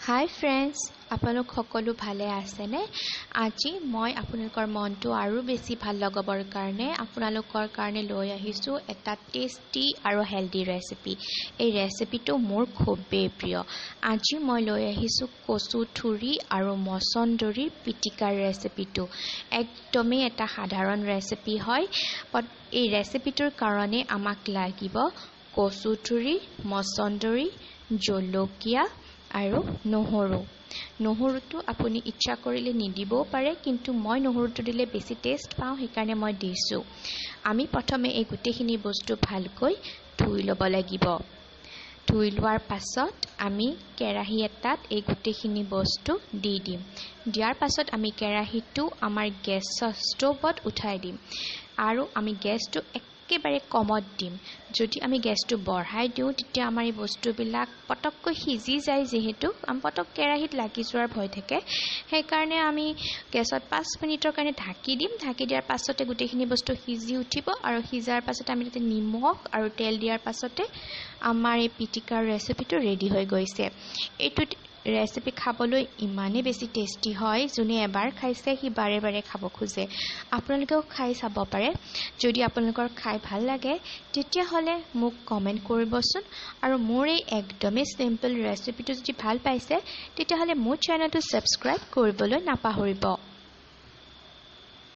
Hi friends, আপোনালোক সকলো ভালে আছেনে? আজি মই আপোনালোকৰ মনটো আৰু বেছি ভাল লগাবৰ কাৰণে আপোনালোকৰ কাৰণে লৈ আহিছো এটা টেষ্টি আৰু হেলদি ৰেচিপি। এই ৰেচিপিটো মোৰ খুবেই প্ৰিয়। আজি মই লৈ আহিছো কচু থুৰি আৰু মছন্দৰীৰ পিটিকাৰ ৰেচিপিটো। একদমেই এটা সাধাৰণ ৰেচিপি হয়। এই ৰেচিপিটোৰ কাৰণে আমাক লাগিব কচু থুৰি, মছন্দৰী, জলকীয়া আৰু নহৰুটো আপুনি ইচ্ছা কৰিলে নিদিবও পাৰে, কিন্তু মই নহৰুটো দিলে বেছি টেষ্ট পাওঁ, সেইকাৰণে মই দিছোঁ। আমি প্ৰথমে এই গোটেইখিনি বস্তু ভালকৈ ধুই ল'ব লাগিব। ধুই লোৱাৰ পাছত আমি কেৰাহী এটাত এই গোটেইখিনি বস্তু দি দিম। দিয়াৰ পাছত আমি কেৰাহীটো আমাৰ গেছ ষ্ট'ভত উঠাই দিম আৰু আমি গেছটো একেবাৰে কমত দিম। যদি আমি গেছটো বঢ়াই দিওঁ তেতিয়া আমাৰ এই বস্তুবিলাক পটককৈ সিজি যায়, যিহেতু পটক কেৰাহীত লাগি যোৱাৰ ভয় থাকে। সেইকাৰণে আমি গেছত 5 মিনিটৰ কাৰণে ঢাকি দিম। ঢাকি দিয়াৰ পাছতে গোটেইখিনি বস্তু সিজি উঠিব আৰু সিজাৰ পাছতে আমি তাতে নিমখ আৰু তেল দিয়াৰ পাছতে আমাৰ এই পিটিকাৰ ৰেচিপিটো ৰেডি হৈ গৈছে। এইটো ৰেচিপি খাবলৈ ইমানেই বেছি টেষ্টি হয়, যোনে এবাৰ খাইছে সি বাৰে বাৰে খাব খোজে। আপোনালোকেও খাই চাব পাৰে। যদি আপোনালোকৰ খাই ভাল লাগে তেতিয়াহ'লে মোক কমেণ্ট কৰিবচোন, আৰু মোৰ এই একদমেই চিম্পল ৰেচিপিটো যদি ভাল পাইছে তেতিয়াহ'লে মোৰ চেনেলটো ছাবস্ক্ৰাইব কৰিবলৈ নাপাহৰিব।